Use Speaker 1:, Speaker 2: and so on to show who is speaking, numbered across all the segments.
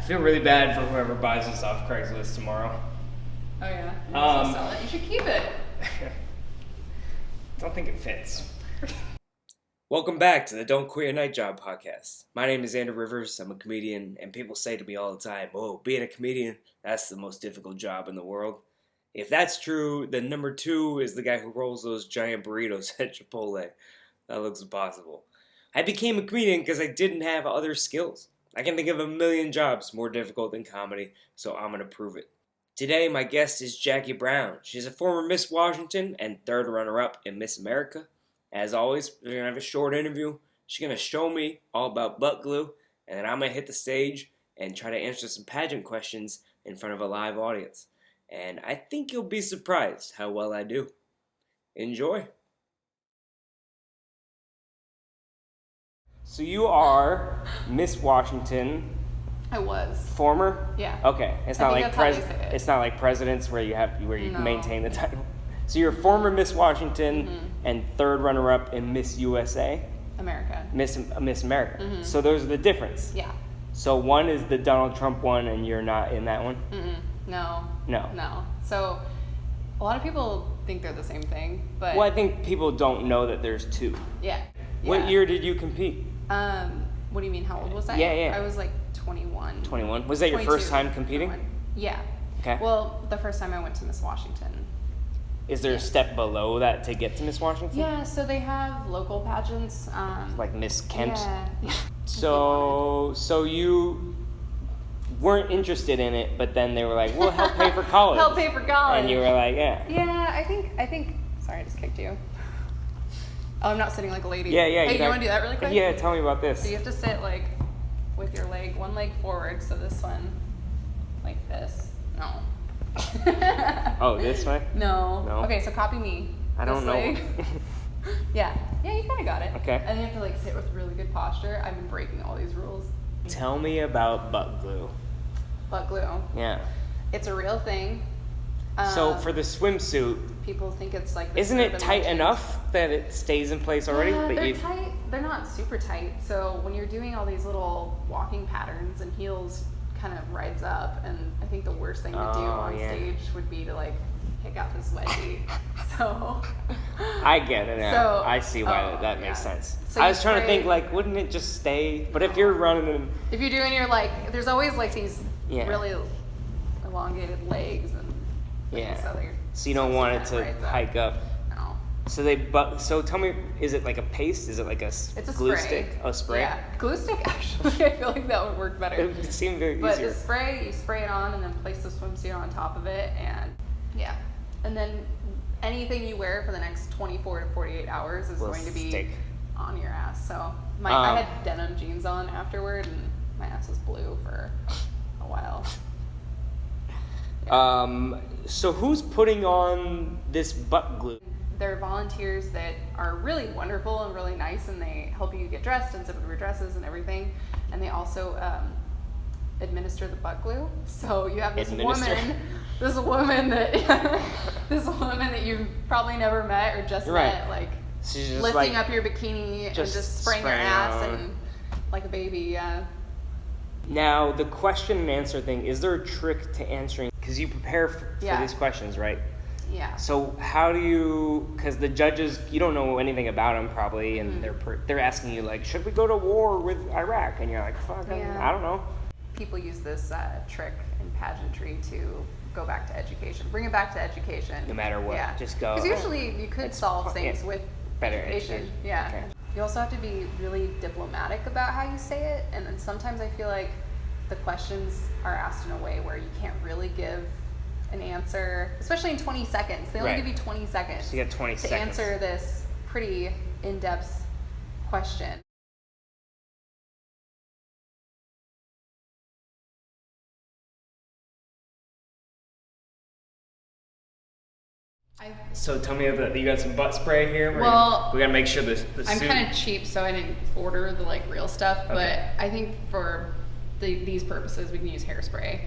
Speaker 1: feel really bad for whoever buys this off Craigslist tomorrow.
Speaker 2: Oh yeah? You're sell it. You should keep it.
Speaker 1: Don't think it fits. Welcome back to the Don't Quit Your Night Job podcast. My name is Andrew Rivers. I'm a comedian, and people say to me all the time, oh, being a comedian, that's the most difficult job in the world. If that's true, then number 2 is the guy who rolls those giant burritos at Chipotle. That looks impossible. I became a comedian because I didn't have other skills. I can think of a million jobs more difficult than comedy, so I'm going to prove it. Today, my guest is Jacquie Brown. She's a former Miss Washington and 3rd runner-up in Miss America. As always, we're going to have a short interview. She's going to show me all about butt glue, and then I'm going to hit the stage and try to answer some pageant questions in front of a live audience. And I think you'll be surprised how well I do. Enjoy. So you are Miss Washington.
Speaker 2: I was.
Speaker 1: Former?
Speaker 2: Yeah.
Speaker 1: Okay. It's not like it's not like presidents where you maintain the title. So you're former Miss Washington and 3rd runner-up in Miss USA.
Speaker 2: America.
Speaker 1: Miss America. Mm-hmm. So there's the difference.
Speaker 2: Yeah.
Speaker 1: So one is the Donald Trump one, and you're not in that one.
Speaker 2: No. So a lot of people think they're the same thing, but
Speaker 1: well, I think people don't know that there's 2.
Speaker 2: Yeah.
Speaker 1: What year did you compete?
Speaker 2: What do you mean? How old was I?
Speaker 1: Yeah.
Speaker 2: I was like 21.
Speaker 1: 21. Was that your first time competing?
Speaker 2: 21. Yeah.
Speaker 1: Okay.
Speaker 2: Well, the first time I went to Miss Washington.
Speaker 1: Is there a step below that to get to Miss Washington?
Speaker 2: Yeah, so they have local pageants.
Speaker 1: Like Miss Kent?
Speaker 2: Yeah.
Speaker 1: So you weren't interested in it, but then they were like, well, help pay for college.
Speaker 2: Help pay for college.
Speaker 1: And you were like, yeah.
Speaker 2: Yeah, I think, sorry, I just kicked you. Oh, I'm not sitting like a lady.
Speaker 1: Yeah.
Speaker 2: Hey, you want to do that really quick?
Speaker 1: Yeah, tell me about this.
Speaker 2: So you have to sit like with your one leg forward, so this one, like this. No.
Speaker 1: Oh, this way?
Speaker 2: No. Okay, so copy me.
Speaker 1: I don't know.
Speaker 2: Yeah, you kind of got it.
Speaker 1: Okay.
Speaker 2: And you have to like sit with really good posture. I've been breaking all these rules.
Speaker 1: Tell me about butt glue.
Speaker 2: Butt glue.
Speaker 1: Yeah.
Speaker 2: It's a real thing.
Speaker 1: So for the swimsuit,
Speaker 2: people think it's like.
Speaker 1: Isn't it tight enough that it stays in place already?
Speaker 2: Yeah, they're tight. They're not super tight. So when you're doing all these little walking patterns and heels kind of rides up, and I think the worst thing to do on stage would be to like pick out this wedgie. So
Speaker 1: I get it now.
Speaker 2: So,
Speaker 1: I see why that makes sense.
Speaker 2: So
Speaker 1: I was trying to think like, wouldn't it just stay? But if you're running,
Speaker 2: if you're doing your there's always like these really elongated legs and things,
Speaker 1: so you don't want it to hike up.
Speaker 2: No.
Speaker 1: So tell me, is it like a paste? Is it like it's glue stick? A spray?
Speaker 2: Yeah, glue stick. Actually, I feel like that would work better.
Speaker 1: It seemed very
Speaker 2: but
Speaker 1: easier.
Speaker 2: But the spray, you spray it on and then place the swimsuit on top of it, and then anything you wear for the next 24 to 48 hours is going to be on your ass. So I had denim jeans on afterward, and my ass was blue for a while.
Speaker 1: So who's putting on this butt glue?
Speaker 2: They're volunteers that are really wonderful and really nice, and they help you get dressed and zip up your dresses and everything. And they also administer the butt glue. So you have this woman that you've probably never met or just met, like she's just lifting up your bikini and just spraying your ass and like a baby. Yeah.
Speaker 1: Now the question and answer thing, is there a trick to answering? Because you prepare for these questions, right?
Speaker 2: Yeah.
Speaker 1: So how do you? Because the judges, you don't know anything about them probably, and they're asking you like, should we go to war with Iraq? And you're like, fuck, I don't know.
Speaker 2: People use this trick in pageantry to go back to education, bring it back to education.
Speaker 1: No matter what, just go.
Speaker 2: Because usually you could solve things with
Speaker 1: better
Speaker 2: education. Yeah.
Speaker 1: Okay.
Speaker 2: You also have to be really diplomatic about how you say it, and then sometimes I feel like the questions are asked in a way where you can't really give an answer, especially in 20 seconds. They only give you 20 seconds.
Speaker 1: So you got 20 seconds
Speaker 2: to answer this pretty in-depth question.
Speaker 1: So tell me about, you got some butt spray here? We gotta make sure the
Speaker 2: I'm kind of cheap, so I didn't order the real stuff, but I think for these purposes we can use hairspray.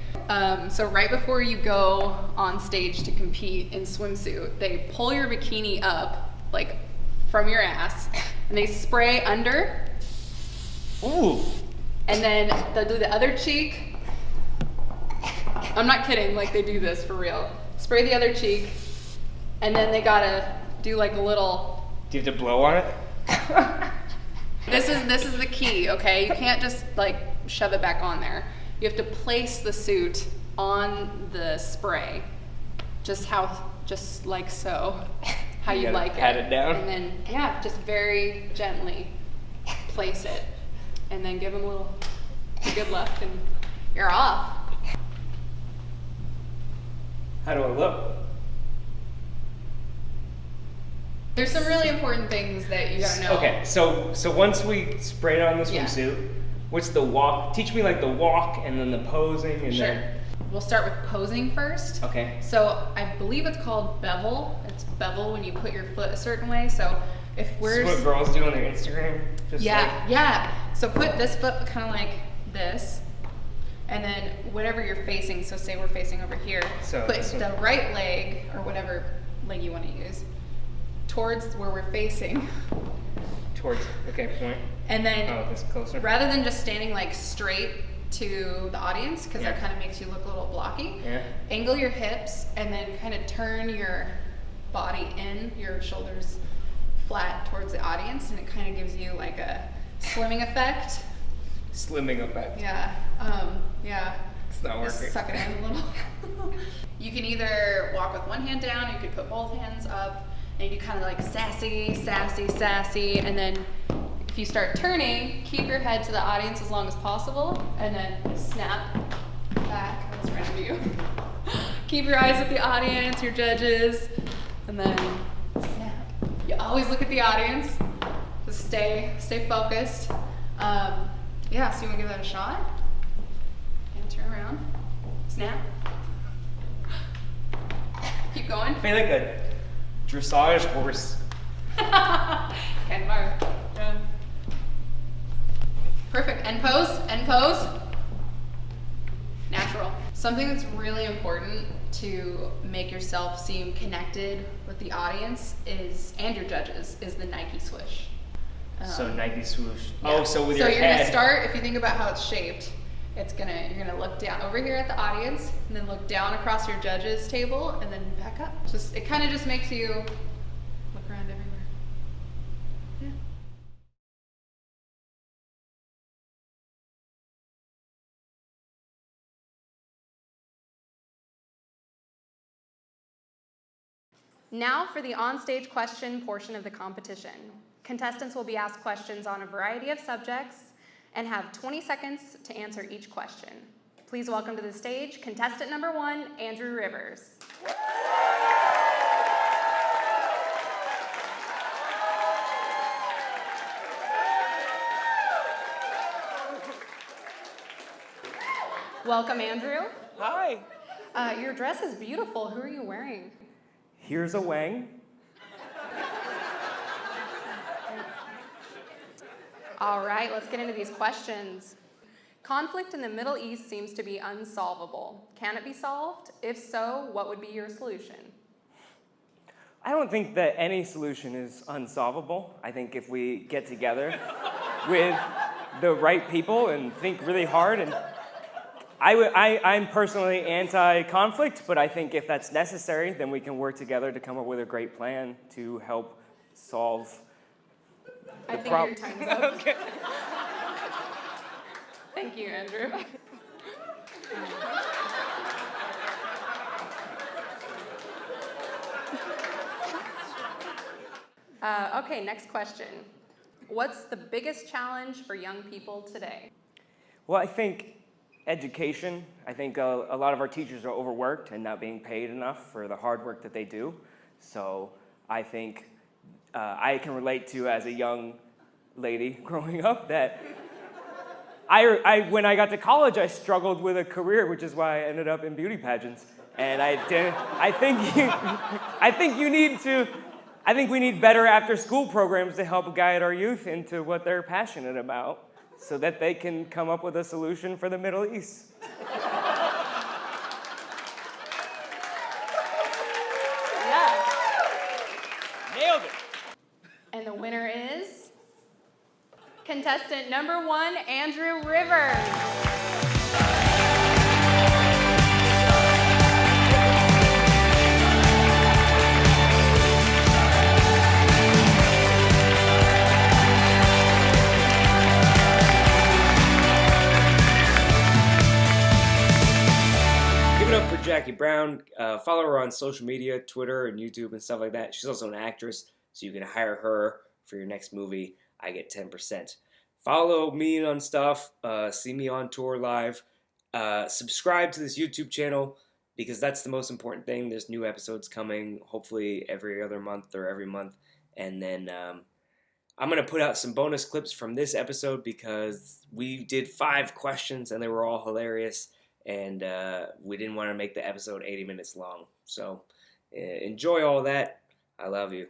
Speaker 2: So right before you go on stage to compete in swimsuit, they pull your bikini up from your ass and they spray under.
Speaker 1: Ooh.
Speaker 2: And then they'll do the other cheek I'm not kidding, like they do this for real. Spray the other cheek, and then they gotta do like a little...
Speaker 1: Do you have to blow on it?
Speaker 2: This is the key, okay? You can't just like shove it back on there. You have to place the suit on the spray, just like so, how you like it.
Speaker 1: Pat it down.
Speaker 2: And then, yeah, just very gently place it. And then give them a little good luck and you're off.
Speaker 1: How do I look?
Speaker 2: There's some really important things that you gotta know.
Speaker 1: Okay, so once we sprayed on the swimsuit, what's the walk? Teach me like the walk and then the posing and then...
Speaker 2: We'll start with posing first.
Speaker 1: Okay.
Speaker 2: So I believe it's called bevel. It's bevel when you put your foot a certain way. So if we're...
Speaker 1: This is what girls do on their Instagram?
Speaker 2: Yeah. So put this foot kind of like this. And then whatever you're facing, so say we're facing over here,
Speaker 1: so
Speaker 2: put the right leg, or whatever leg you want to use, towards where we're facing.
Speaker 1: Towards, okay, point.
Speaker 2: And then,
Speaker 1: this closer.
Speaker 2: rather than just standing like straight to the audience, because that kind of makes you look a little blocky, angle your hips and then kind of turn your body in, your shoulders flat towards the audience, and it kind of gives you like a slimming effect.
Speaker 1: Slimming effect.
Speaker 2: Yeah.
Speaker 1: It's not working.
Speaker 2: Just suck it in a little. You can either walk with one hand down, you could put both hands up, and you kind of like sassy, and then if you start turning, keep your head to the audience as long as possible, and then snap back. That's right of you. Keep your eyes at the audience, your judges, and then snap. You always look at the audience. Just stay focused. So you want to give that a shot? And turn around. Snap. Keep going.
Speaker 1: I feel like a dressage horse.
Speaker 2: Kind of are. Yeah. Perfect. End pose. Natural. Something that's really important to make yourself seem connected with the audience and your judges is the Nike swoosh.
Speaker 1: So Nike swoosh.
Speaker 2: Yeah.
Speaker 1: Oh, so with your
Speaker 2: head. So
Speaker 1: you're
Speaker 2: gonna start, if you think about how it's shaped, you're gonna look down over here at the audience, and then look down across your judges table, and then back up. It kind of just makes you look around everywhere. Yeah. Now for the onstage question portion of the competition. Contestants will be asked questions on a variety of subjects and have 20 seconds to answer each question. Please welcome to the stage contestant number 1, Andrew Rivers. Welcome, Andrew.
Speaker 1: Hi.
Speaker 2: Your dress is beautiful. Who are you wearing?
Speaker 1: Here's a wang.
Speaker 2: All right, let's get into these questions. Conflict in the Middle East seems to be unsolvable. Can it be solved? If so, what would be your solution?
Speaker 1: I don't think that any solution is unsolvable. I think if we get together with the right people and think really hard, and I'm personally anti-conflict, but I think if that's necessary, then we can work together to come up with a great plan to help solve
Speaker 2: I think your time's up.
Speaker 1: Okay.
Speaker 2: Thank you, Andrew. Okay, next question. What's the biggest challenge for young people today?
Speaker 1: Well, I think education. I think a lot of our teachers are overworked and not being paid enough for the hard work that they do. So I think I can relate to, as a young lady growing up, that when I got to college, I struggled with a career, which is why I ended up in beauty pageants. And I think we need better after-school programs to help guide our youth into what they're passionate about, so that they can come up with a solution for the Middle East.
Speaker 2: Yeah.
Speaker 1: Nailed it.
Speaker 2: And the winner is contestant number 1, Andrew Rivers.
Speaker 1: Jacquie Brown. Follow her on social media, Twitter and YouTube and stuff like that. She's also an actress, so you can hire her for your next movie. I get 10%. Follow me on stuff. See me on tour live. Subscribe to this YouTube channel because that's the most important thing. There's new episodes coming, hopefully every other month or every month. And then I'm going to put out some bonus clips from this episode because we did 5 questions and they were all hilarious. And we didn't want to make the episode 80 minutes long. So enjoy all that. I love you.